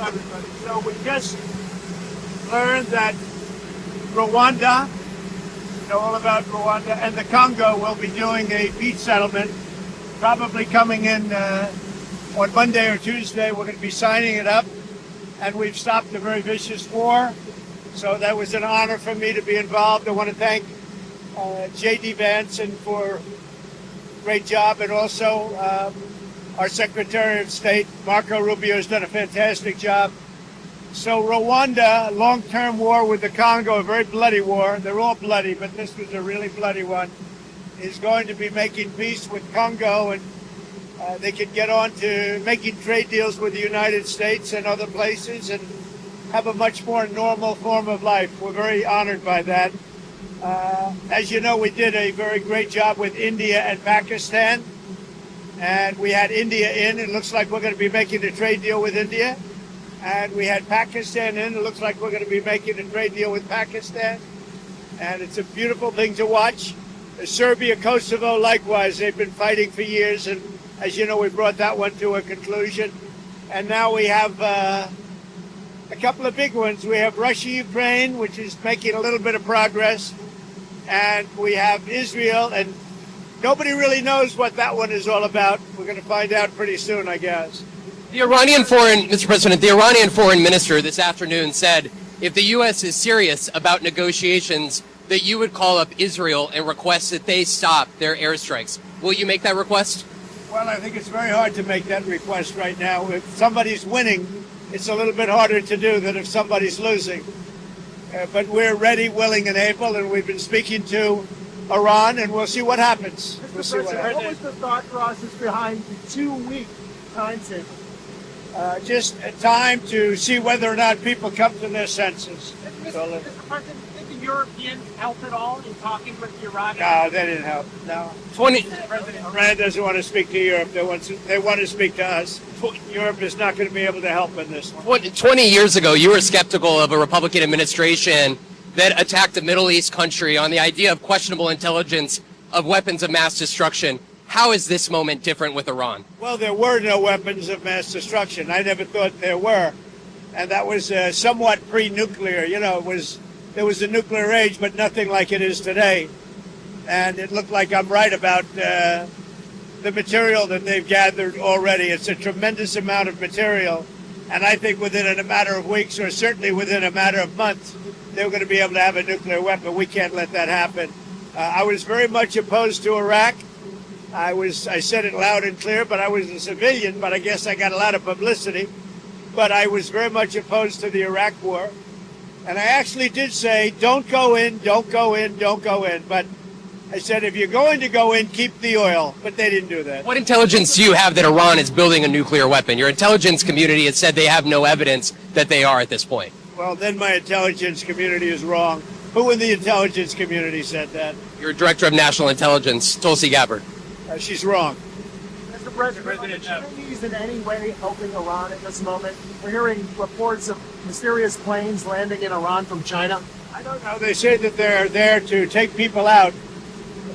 Everybody. So we just learned that Rwanda, you know all about Rwanda, and the Congo will be doing a peace settlement, probably coming in on Monday or Tuesday. We're going to be signing it up, and we've stopped a very vicious war. So that was an honor for me to be involved. I want to thank J.D. Vance for a great job, and also our Secretary of State, Marco Rubio, has done a fantastic job. So Rwanda, long-term war with the Congo, a very bloody war. They're all bloody, but this was a really bloody one. Is going to be making peace with Congo, and they can get on to making trade deals with the United States and other places and have a much more normal form of life. We're very honored by that. As you know, we did a very great job with India and Pakistan, and we had India in. It looks like we're going to be making a trade deal with India. And we had Pakistan in. It looks like we're going to be making a trade deal with Pakistan. And it's a beautiful thing to watch. Serbia, Kosovo, likewise, they've been fighting for years. And as you know, we brought that one to a conclusion. And now we have a couple of big ones. We have Russia, Ukraine, which is making a little bit of progress. And we have Israel, and nobody really knows what that one is all about. We're going to find out pretty soon, I guess. Mr. President, the Iranian foreign minister this afternoon said if the U.S. is serious about negotiations, that you would call up Israel and request that they stop their airstrikes. Will you make that request? Well, I think it's very hard to make that request right now. If somebody's winning, it's a little bit harder to do than if somebody's losing. But we're ready, willing, and able, and we've been speaking to Iran, and we'll see what happens. What was the thought process behind the 2-week timetable? Just a time to see whether or not people come to their senses. Mr. President, did the Europeans help at all in talking with the Iranians? No, they didn't help. No. Iran doesn't want to speak to Europe. They want to speak to us. Europe is not going to be able to help in this one. 20 years ago, you were skeptical of a Republican administration that attacked a Middle East country on the idea of questionable intelligence of weapons of mass destruction. How is this moment different with Iran? Well, there were no weapons of mass destruction. I never thought there were. And that was somewhat pre-nuclear. You know, there was a nuclear age, but nothing like it is today. And it looked like I'm right about the material that they've gathered already. It's a tremendous amount of material. And I think within a matter of weeks, or certainly within a matter of months, they're going to be able to have a nuclear weapon. We can't let that happen. I was very much opposed to Iraq. I said it loud and clear, but I was a civilian, but I guess I got a lot of publicity. But I was very much opposed to the Iraq war. And I actually did say, don't go in, don't go in, don't go in. But I said, if you're going to go in, keep the oil. But they didn't do that. What intelligence do you have that Iran is building a nuclear weapon? Your intelligence community has said they have no evidence that they are at this point. Well, then my intelligence community is wrong. Who in the intelligence community said that? Your Director of National Intelligence, Tulsi Gabbard. She's wrong. Mr. President, are the Chinese in any way helping Iran at this moment? We're hearing reports of mysterious planes landing in Iran from China. I don't know. They say that they're there to take people out,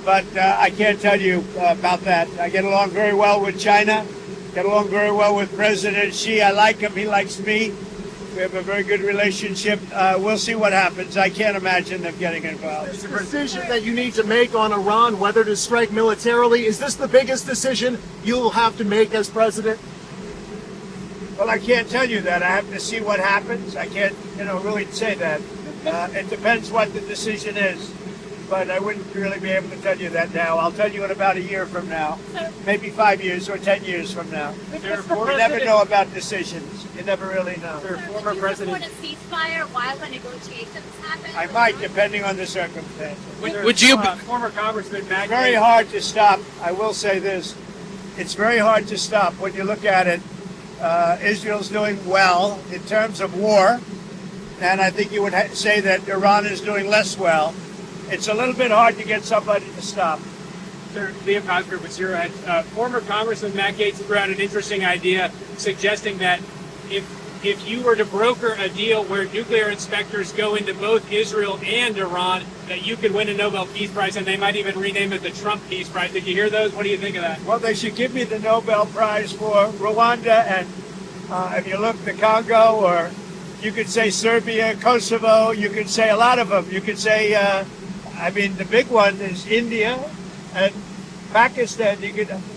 but I can't tell you about that. I get along very well with China, get along very well with President Xi. I like him. He likes me. We have a very good relationship. We'll see what happens. I can't imagine them getting involved. This decision that you need to make on Iran, whether to strike militarily, is this the biggest decision you'll have to make as president? Well, I can't tell you that. I have to see what happens. I can't, really say that. It depends what the decision is. But I wouldn't really be able to tell you that now. I'll tell you in about a year from now, maybe 5 years or 10 years from now. You never know about decisions. You never really know. Former president. Would you support a ceasefire while the negotiations happen? I might, depending on the circumstances. Would you? Former Congressman It's very hard to stop. I will say this. It's very hard to stop when you look at it. Israel's doing well in terms of war. And I think you would say that Iran is doing less well. It's a little bit hard to get somebody to stop. Sir, Leo Cosgrove with Zero Hedge. Former Congressman Matt Gaetz threw out an interesting idea suggesting that if you were to broker a deal where nuclear inspectors go into both Israel and Iran, that you could win a Nobel Peace Prize, and they might even rename it the Trump Peace Prize. Did you hear those? What do you think of that? Well, they should give me the Nobel Prize for Rwanda and If you look the Congo, or you could say Serbia, Kosovo, you could say a lot of them. You could say, the big one is India and Pakistan.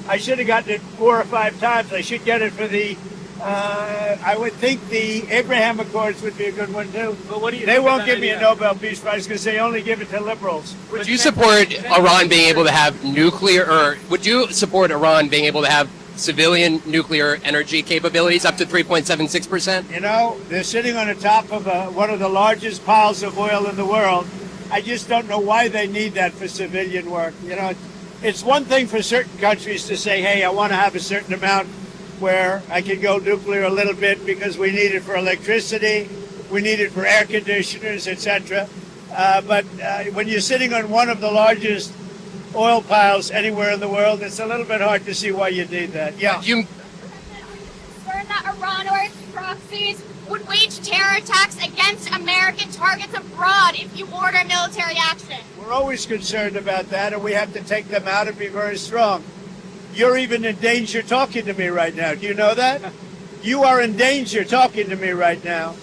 I should have gotten it 4 or 5 times. I should get it for the. I would think the Abraham Accords would be a good one too. But what do you They think won't of give that me a idea? Nobel Peace Prize because they only give it to liberals. Would you support Iran being able to have nuclear, or would you support Iran being able to have civilian nuclear energy capabilities up to 3.76%? You know, they're sitting on the top of one of the largest piles of oil in the world. I just don't know why they need that for civilian work. You know, it's one thing for certain countries to say, hey, I want to have a certain amount where I can go nuclear a little bit because we need it for electricity, we need it for air conditioners, etc. But when you're sitting on one of the largest oil piles anywhere in the world, it's a little bit hard to see why you need that. Yeah. Are you concerned that Iran or its proxies would wage terror attacks against American targets abroad if you order military action? We're always concerned about that, and we have to take them out and be very strong. You're even in danger talking to me right now. Do you know that? You are in danger talking to me right now.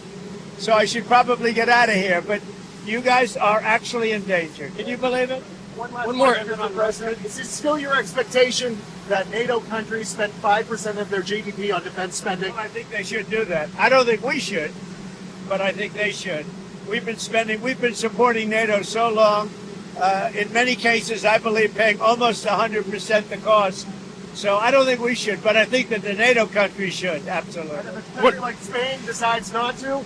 So I should probably get out of here, but you guys are actually in danger. Can you believe it? One last One more. question, Mr. President. Is it still your expectation that NATO countries spend 5% of their GDP on defense spending? I think they should do that. I don't think we should, but I think they should. We've been supporting NATO so long. In many cases, I believe paying almost 100% the cost. So I don't think we should, but I think that the NATO countries should, absolutely. And if a country like Spain decides not to?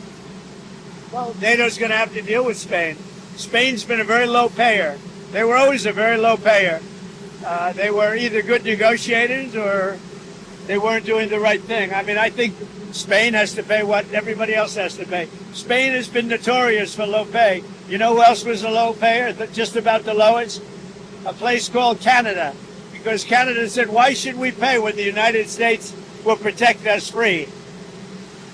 Well, NATO's going to have to deal with Spain. Spain's been a very low payer. They were always a very low payer. They were either good negotiators or they weren't doing the right thing. I mean, I think Spain has to pay what everybody else has to pay. Spain has been notorious for low pay. You know who else was a low payer, just about the lowest? A place called Canada. Because Canada said, why should we pay when the United States will protect us free?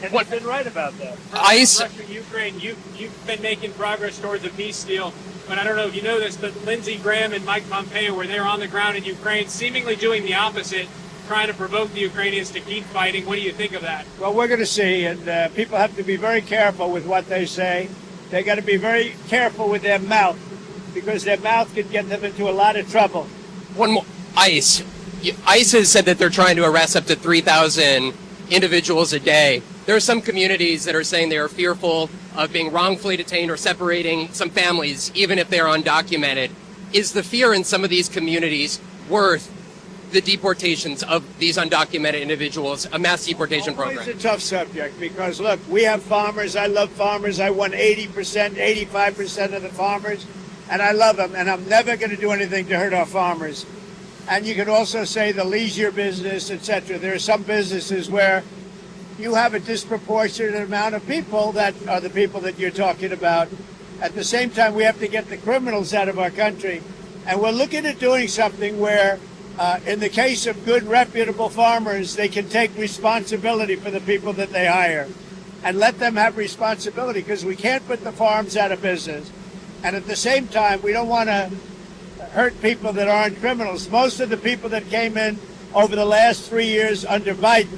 And they've been right about that. Russia, Ukraine, you've been making progress towards a peace deal. But I don't know if you know this, but Lindsey Graham and Mike Pompeo were there on the ground in Ukraine, seemingly doing the opposite, trying to provoke the Ukrainians to keep fighting. What do you think of that? Well, we're going to see, and people have to be very careful with what they say. They got to be very careful with their mouth, because their mouth could get them into a lot of trouble. One more. ICE. ICE has said that they're trying to arrest up to 3,000 individuals a day. There are some communities that are saying they are fearful of being wrongfully detained or separating some families, even if they're undocumented. Is the fear in some of these communities worth the deportations of these undocumented individuals, a mass deportation program? It's a tough subject because, look, we have farmers. I love farmers. I won 80%, 85% of the farmers, and I love them, and I'm never going to do anything to hurt our farmers. And you can also say the leisure business, etc. There are some businesses where you have a disproportionate amount of people that are the people that you're talking about. At the same time, we have to get the criminals out of our country. And we're looking at doing something where, in the case of good, reputable farmers, they can take responsibility for the people that they hire and let them have responsibility, because we can't put the farms out of business. And at the same time, we don't want to hurt people that aren't criminals. Most of the people that came in over the last 3 years under Biden,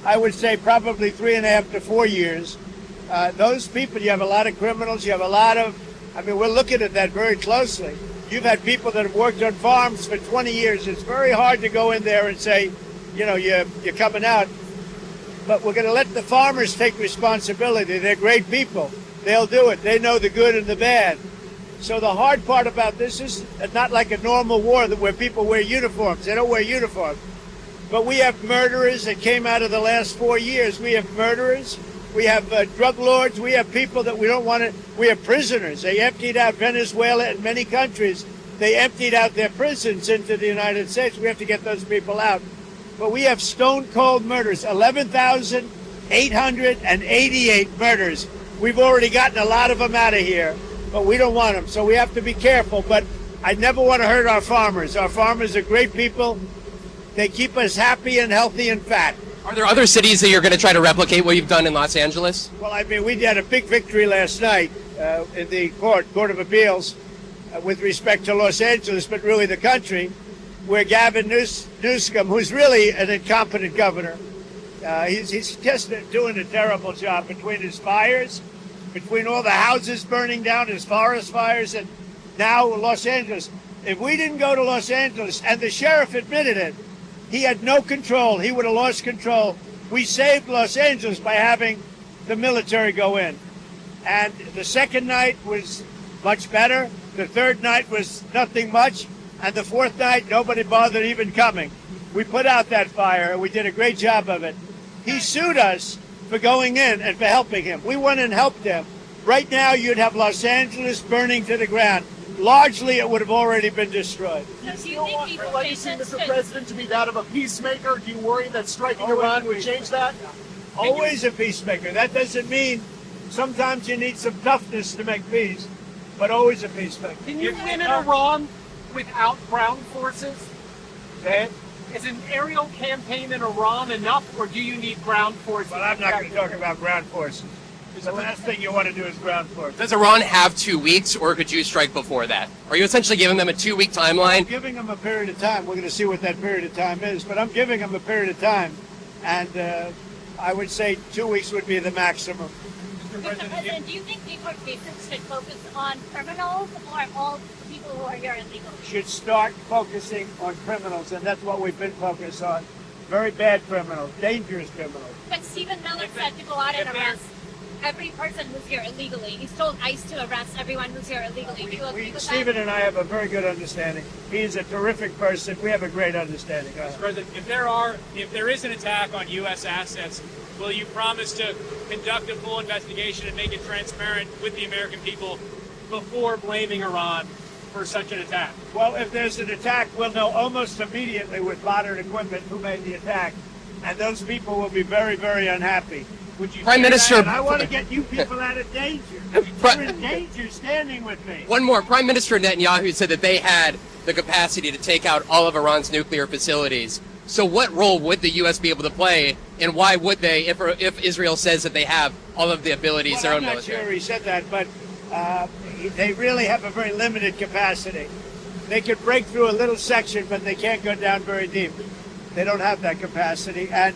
I would say probably 3.5 to 4 years, those people, you have a lot of criminals, you have a lot of, we're looking at that very closely. You've had people that have worked on farms for 20 years. It's very hard to go in there and say, you're coming out. But we're going to let the farmers take responsibility. They're great people. They'll do it. They know the good and the bad. So the hard part about this is not like a normal war where people wear uniforms. They don't wear uniforms. But we have murderers that came out of the last 4 years. We have murderers. We have drug lords. We have people that we don't want to. We have prisoners. They emptied out Venezuela and many countries. They emptied out their prisons into the United States. We have to get those people out. But we have stone cold murders, 11,888 murders. We've already gotten a lot of them out of here, but we don't want them. So we have to be careful. But I never want to hurt our farmers. Our farmers are great people. They keep us happy and healthy and fat. Are there other cities that you're going to try to replicate what you've done in Los Angeles? Well, we had a big victory last night in the Court of Appeals with respect to Los Angeles, but really the country, where Gavin Newsom, who's really an incompetent governor, He's just doing a terrible job between his fires, between all the houses burning down, his forest fires, and now Los Angeles. If we didn't go to Los Angeles, and the sheriff admitted it, he had no control. He would have lost control. We saved Los Angeles by having the military go in. And the second night was much better. The third night was nothing much. And the fourth night, nobody bothered even coming. We put out that fire, and we did a great job of it. He sued us for going in and for helping him. We went and helped him. Right now, you'd have Los Angeles burning to the ground. Largely, it would have already been destroyed. Do you still want your legacy, Mr. President, to be that of a peacemaker? Do you worry that striking Iran would change that? Always a peacemaker. That doesn't mean sometimes you need some toughness to make peace, but always a peacemaker. Can you win in Iran without ground forces? Okay? Is an aerial campaign in Iran enough, or do you need ground forces? Well, I'm not going to talk about ground forces. The last thing you want to do is ground forces. Does Iran have 2 weeks, or could you strike before that? Are you essentially giving them a 2-week I'm timeline? giving them a period of time. We're going to see what that period of time is, but I'm giving them a period of time, and I would say 2 weeks would be the maximum. Mr. President, do you think deportations should focus on criminals or all people who are here illegally? Should start focusing on criminals, and that's what we've been focused on. Very bad criminals, dangerous criminals. But Stephen Miller said to go out and arrest every person who's here illegally. He's told ICE to arrest everyone who's here illegally. Do you agree with Stephen that? and I have a very good understanding. He's a terrific person. We have a great understanding. Mr. President, if there is an attack on U.S. assets, will you promise to conduct a full investigation and make it transparent with the American people before blaming Iran for such an attack? Well, if there's an attack, we'll know almost immediately with modern equipment who made the attack, and those people will be very, very unhappy. Would you Prime say Minister- that? And I want to get you people out of danger. You're in danger standing with me. One more. Prime Minister Netanyahu said that they had the capacity to take out all of Iran's nuclear facilities. So what role would the U.S. be able to play, and why would they, if Israel says that they have all of the abilities, Well, their own I'm not military? sure he said that, but they really have a very limited capacity. They could break through a little section, but they can't go down very deep. They don't have that capacity, and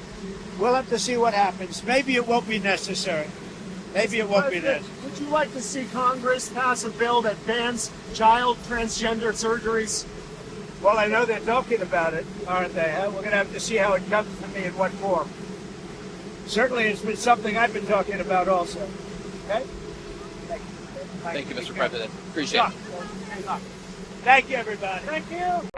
we'll have to see what happens. Maybe it won't be necessary. Maybe it won't be necessary. Would you like to see Congress pass a bill that bans child transgender surgeries? Well, I know they're talking about it, aren't they? Huh? We're going to have to see how it comes to me in what form. Certainly, it's been something I've been talking about also. Okay? Thank you, Mr. President. Appreciate it. Thank you, everybody. Thank you.